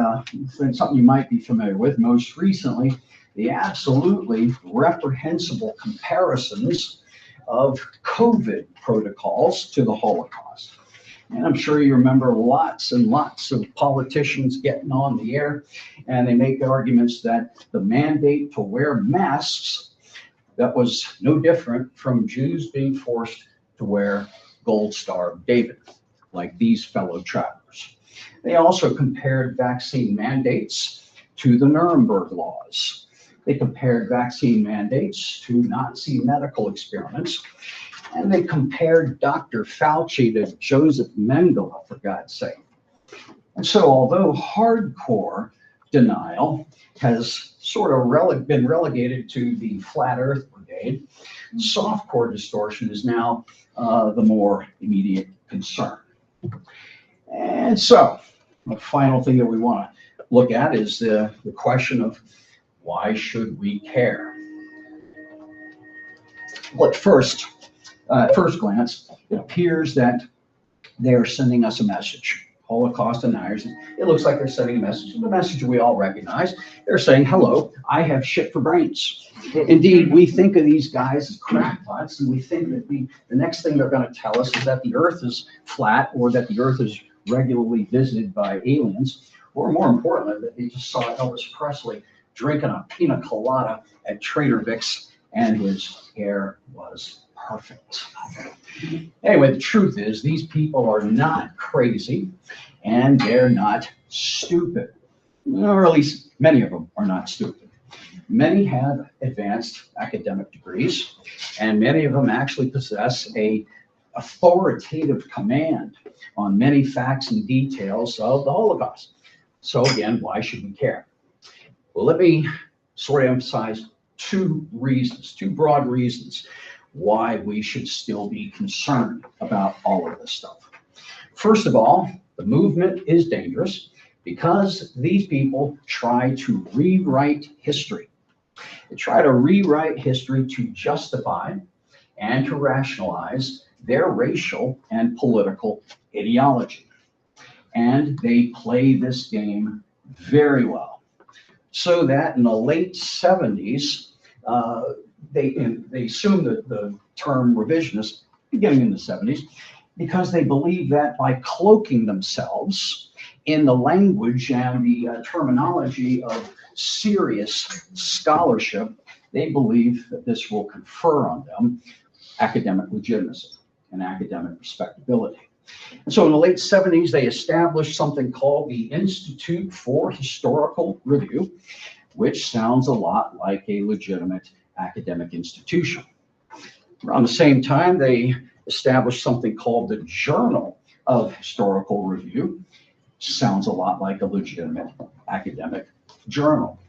something you might be familiar with, most recently, the absolutely reprehensible comparisons of COVID protocols to the Holocaust. And I'm sure you remember lots and lots of politicians getting on the air, and they make arguments that the mandate to wear masks, that was no different from Jews being forced to wear Gold Star of David, like these fellow travelers. They also compared vaccine mandates to the Nuremberg laws. They compared vaccine mandates to Nazi medical experiments. And they compared Dr. Fauci to Joseph Mengele, for God's sake. And so although hardcore denial has sort of been relegated to the flat earth brigade, softcore distortion is now the more immediate concern. And so the final thing that we want to look at is the question of why should we care? Well, at first glance, it appears that they are sending us a message. Holocaust deniers, it looks like they're sending a message, the message we all recognize. They're saying, hello, I have shit for brains. Indeed, we think of these guys as crackpots, and we think that the next thing they're going to tell us is that the earth is flat, or that the earth is regularly visited by aliens, or more importantly, that they just saw Elvis Presley drinking a pina colada at Trader Vic's, and his hair was perfect. Anyway, the truth is these people are not crazy and they're not stupid, or at least many of them are not stupid. Many have advanced academic degrees, and many of them actually possess a authoritative command on many facts and details of the Holocaust. So again, why should we care? Well, let me sort of emphasize two broad reasons why we should still be concerned about all of this stuff. First of all, the movement is dangerous because these people try to rewrite history. They try to rewrite history to justify and to rationalize their racial and political ideology. And they play this game very well. So that in the late 70s, they assumed the term revisionist beginning in the 70s, because they believe that by cloaking themselves in the language and the terminology of serious scholarship, they believe that this will confer on them academic legitimacy and academic respectability. And so in the late 70s, they established something called the Institute for Historical Review, which sounds a lot like a legitimate academic institution. Around the same time, they established something called the Journal of Historical Review. Sounds a lot like a legitimate academic journal.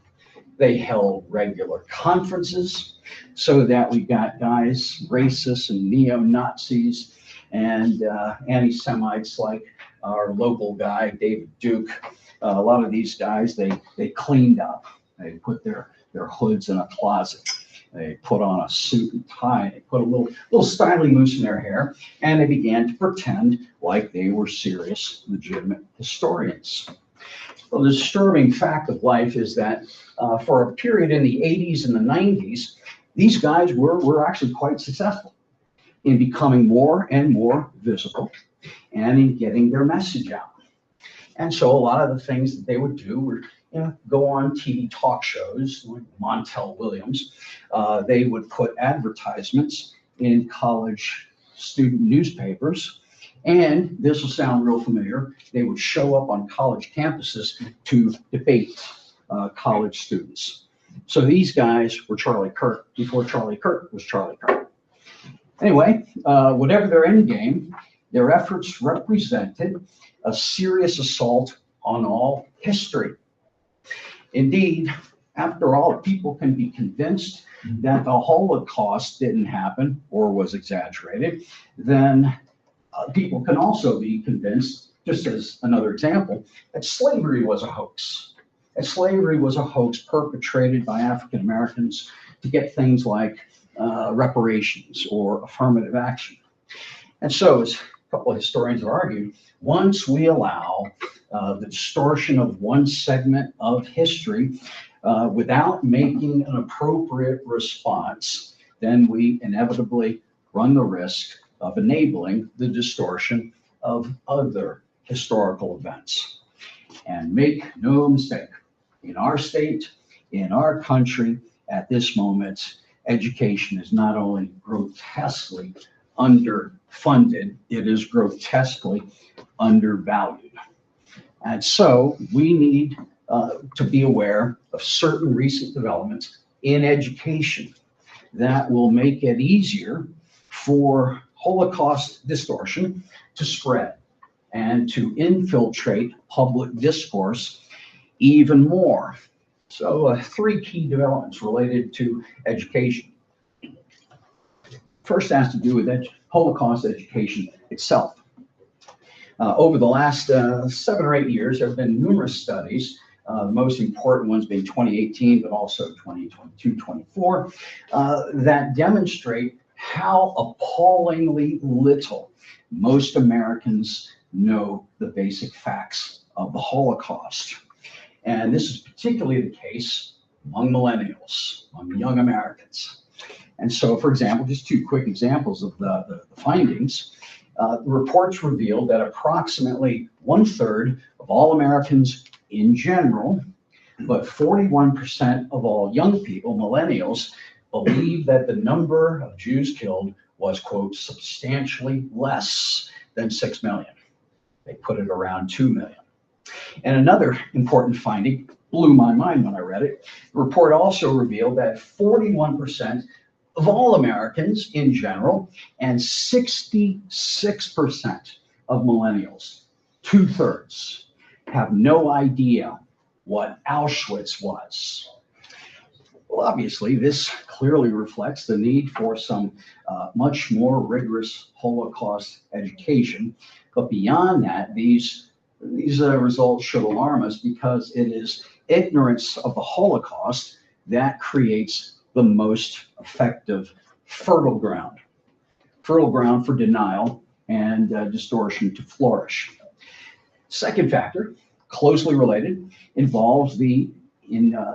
They held regular conferences so that we got guys, racists and neo-Nazis and anti-Semites like our local guy, David Duke. A lot of these guys, they cleaned up. They put their hoods in a closet. They put on a suit and tie. They put a little styling mousse in their hair, and they began to pretend like they were serious, legitimate historians. Well, the disturbing fact of life is that for a period in the 80s and the 90s, these guys were actually quite successful in becoming more and more visible and in getting their message out. And so a lot of the things that they would do were go on TV talk shows like Montel Williams. They would put advertisements in college student newspapers. And this will sound real familiar. They would show up on college campuses to debate college students. So these guys were Charlie Kirk before Charlie Kirk was Charlie Kirk. Anyway, whatever their end game, their efforts represented a serious assault on all history. Indeed, after all, if people can be convinced that the Holocaust didn't happen or was exaggerated, then people can also be convinced, just as another example, that slavery was a hoax. That slavery was a hoax perpetrated by African Americans to get things like reparations or affirmative action. And so, as a couple of historians have argued, once we allow the distortion of one segment of history without making an appropriate response, then we inevitably run the risk of enabling the distortion of other historical events. And make no mistake, in our state, in our country, at this moment, education is not only grotesquely underfunded, it is grotesquely undervalued. And so we need to be aware of certain recent developments in education that will make it easier for Holocaust distortion to spread and to infiltrate public discourse even more. So three key developments related to education. First has to do with Holocaust education itself. Over the last 7 or 8 years, there have been numerous studies, the most important ones being 2018, but also 2022, 24, that demonstrate how appallingly little most Americans know the basic facts of the Holocaust. And this is particularly the case among millennials, among young Americans. And so, for example, just 2 quick examples of the findings. The reports revealed that approximately 1/3 of all Americans in general, but 41% of all young people, millennials, believe that the number of Jews killed was, quote, substantially less than 6 million. They put it around 2 million. And another important finding blew my mind when I read it. The report also revealed that 41% of all Americans in general and 66% of millennials, 2/3, have no idea what Auschwitz was. Well, obviously, this clearly reflects the need for some much more rigorous Holocaust education. But beyond that, these results should alarm us because it is ignorance of the Holocaust that creates the most effective fertile ground for denial and distortion to flourish. Second factor, closely related, involves the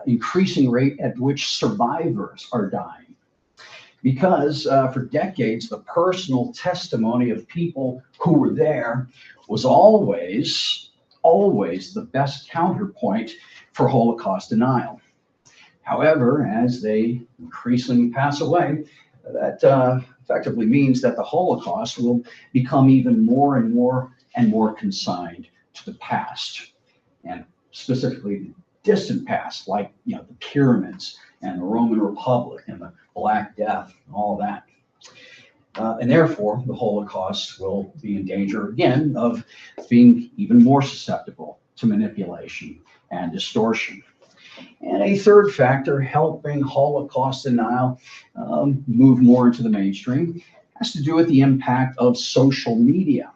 increasing rate at which survivors are dying. Because for decades, the personal testimony of people who were there was always the best counterpoint for Holocaust denial. However, as they increasingly pass away, that effectively means that the Holocaust will become even more and more consigned to the past, and specifically the distant past, like the pyramids and the Roman Republic and the Black Death and all that. And therefore, the Holocaust will be in danger again of being even more susceptible to manipulation and distortion. And a third factor helping Holocaust denial move more into the mainstream has to do with the impact of social media.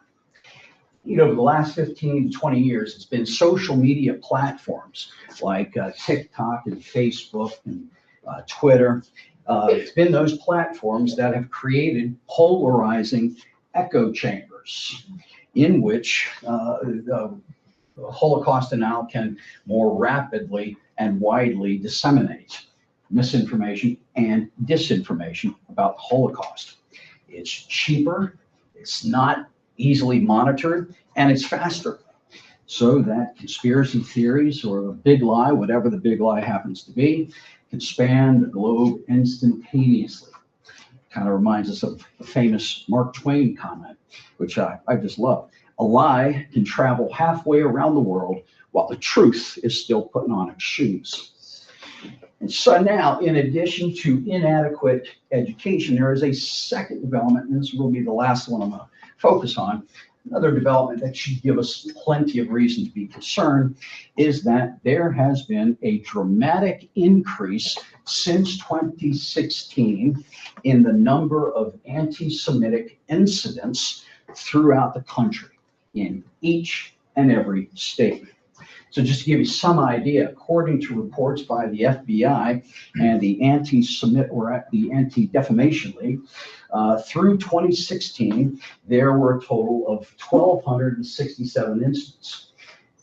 Over the last 15 to 20 years, it's been social media platforms like TikTok and Facebook and Twitter. It's been those platforms that have created polarizing echo chambers in which the Holocaust denial can more rapidly and widely disseminate misinformation and disinformation about the Holocaust. It's cheaper, it's not easily monitored, and it's faster. So that conspiracy theories or the big lie, whatever the big lie happens to be, can span the globe instantaneously. Kind of reminds us of the famous Mark Twain comment, which I just love. A lie can travel halfway around the world while the truth is still putting on its shoes. And so now, in addition to inadequate education, there is a second development, and this will be the last one I'm going to focus on. Another development that should give us plenty of reason to be concerned is that there has been a dramatic increase since 2016 in the number of anti-Semitic incidents throughout the country in each and every state. So just to give you some idea, according to reports by the FBI and the Anti-Defamation League, through 2016, there were a total of 1,267 incidents.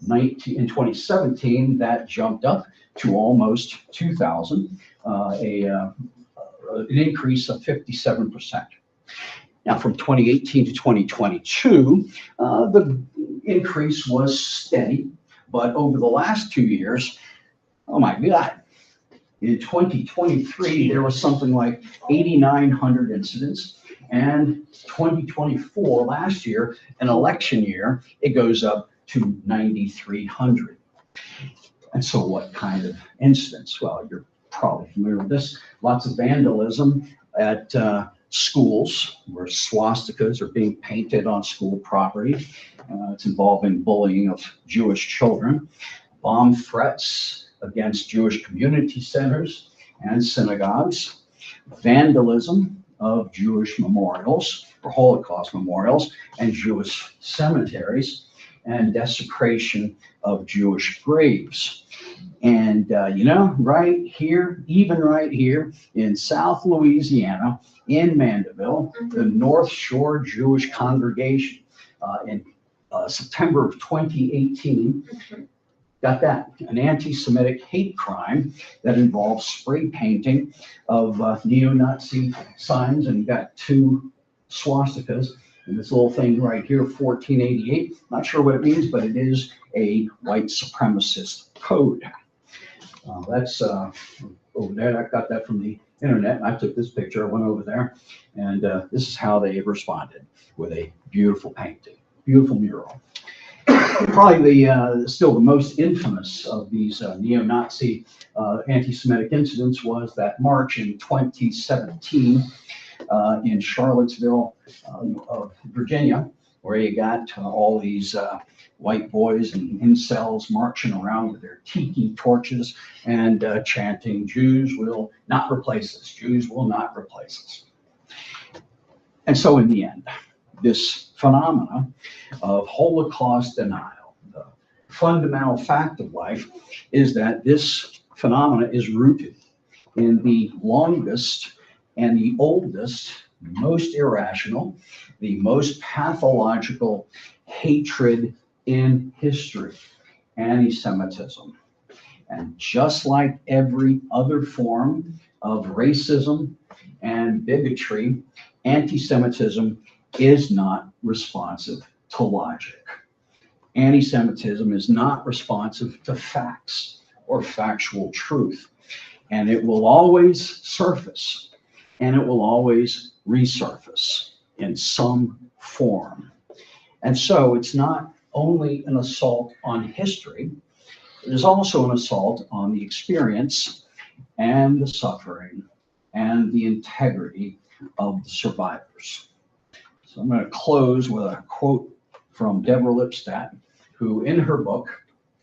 In 2017, that jumped up to almost 2,000, an increase of 57%. Now, from 2018 to 2022, the increase was steady, but over the last 2 years, oh my God, in 2023, there was something like 8,900 incidents, and 2024, last year, an election year, it goes up to 9,300. And so what kind of incidents? Well, you're probably familiar with this. Lots of vandalism at schools where swastikas are being painted on school property. It's involving bullying of Jewish children, bomb threats against Jewish community centers and synagogues, vandalism of Jewish memorials or Holocaust memorials and Jewish cemeteries, and desecration of Jewish graves. And right here, even right here in South Louisiana, in Mandeville, the North Shore Jewish Congregation in September of 2018 got that, an anti-Semitic hate crime that involves spray painting of neo-Nazi signs, and you got 2 swastikas. And this little thing right here, 1488, not sure what it means, but it is a white supremacist code. That's over there. I got that from the internet. I took this picture. I went over there, and this is how they responded with a beautiful painting, beautiful mural. Probably still the most infamous of these neo-Nazi anti-Semitic incidents was that march in 2017 in Charlottesville, Virginia, where you got all these white boys and incels marching around with their tiki torches and chanting, "Jews will not replace us, Jews will not replace us." And so in the end, this phenomena of Holocaust denial, the fundamental fact of life is that this phenomena is rooted in the longest and the oldest, most irrational, the most pathological hatred in history, anti-Semitism. And just like every other form of racism and bigotry, anti-Semitism is not responsive to logic. Anti-Semitism is not responsive to facts or factual truth. And it will always surface, and it will always resurface in some form. And so it's not only an assault on history, it is also an assault on the experience and the suffering and the integrity of the survivors. So I'm going to close with a quote from Deborah Lipstadt, who in her book,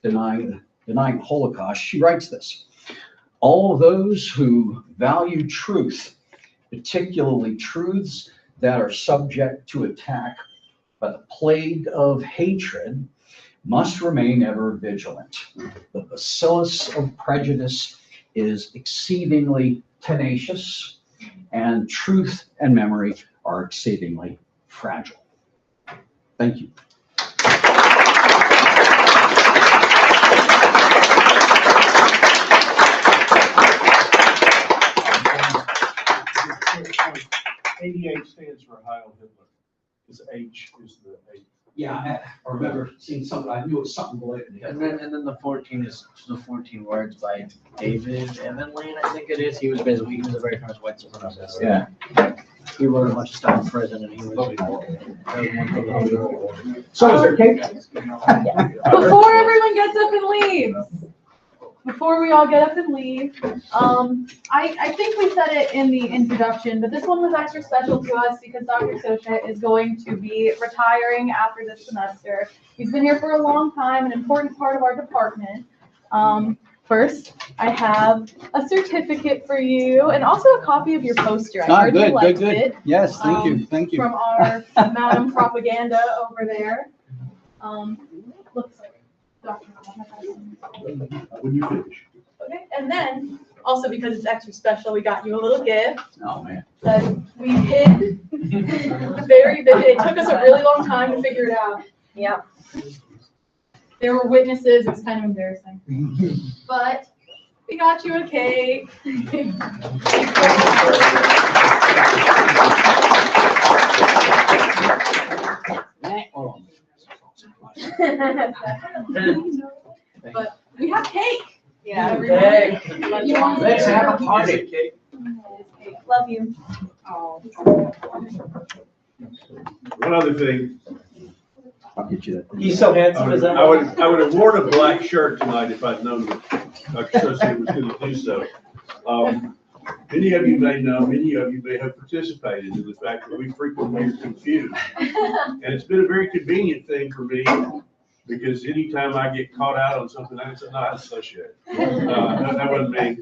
Denying the Holocaust, she writes this: all those who value truth, particularly truths that are subject to attack by the plague of hatred, must remain ever vigilant. The bacillus of prejudice is exceedingly tenacious, and truth and memory are exceedingly fragile. Thank you. ADH stands for Heil Hitler, because H is the H. Yeah, I remember seeing something, I knew it was something related to And then the 14 is the 14 words by David Evanlane, I think it is. He was a very famous white supremacist. Yeah. He wrote a bunch of stuff in prison, and he was So is there cake? Before everyone gets up and leaves, before we all get up and leave, I think we said it in the introduction, but this one was extra special to us because Dr. Saucier is going to be retiring after this semester. He's been here for a long time, an important part of our department. First, I have a certificate for you and also a copy of your poster. I heard you liked it. Yes, thank you. From our Madam Propaganda over there. Looks like Dr. When you finish. Okay, and then, also because it's extra special, we got you a little gift Oh, man. that we hid very vivid. It took us a really long time to figure it out. Yeah. There were witnesses, it was kind of embarrassing. But we got you a cake. But we have cake. Yeah. Everybody. Let's have a party. Love you. Oh. One other thing, I'll get you that. He's so handsome, is that? I would have worn a black shirt tonight if I'd known that Dr. Saucier was going to do so. Many of you may know, many of you may have participated in the fact that we frequently are confused. And it's been a very convenient thing for me because anytime I get caught out on something, I say, no, I associate. That wasn't me.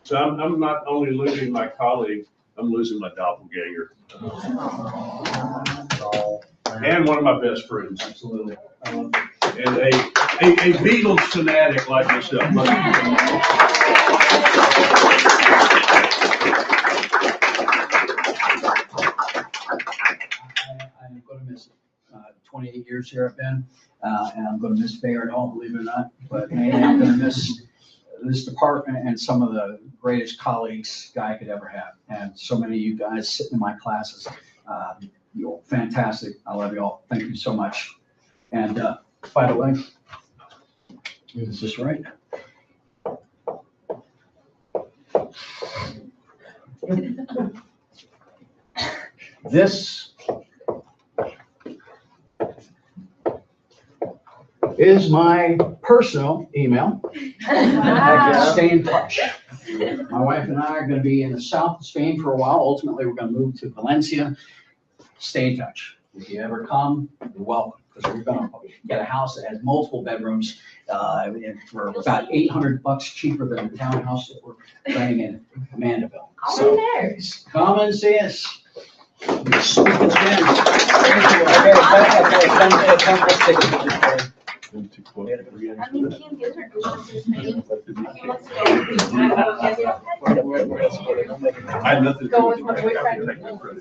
So I'm not only losing my colleague, I'm losing my doppelganger. And one of my best friends. Absolutely. And a Beatles fanatic like myself. I'm going to miss it. 28 years here I've been, and I'm going to miss Bayer at all, believe it or not. But man, I'm going to miss this department and some of the greatest colleagues guy could ever have. And so many of you guys sitting in my classes, you're fantastic. I love you all. Thank you so much. And by the way, is this right? This is my personal email. Stay in touch. My wife and I are going to be in the south of Spain for a while. Ultimately, we're going to move to Valencia. Stay in touch. If you ever come, you're welcome, because we're going to get a house that has multiple bedrooms for about $800 cheaper than the townhouse that we're renting in Mandeville. I'll be there. Come and see us. Speak as I mean, Kim gives her good. I had nothing to do Go with with my it. boyfriend.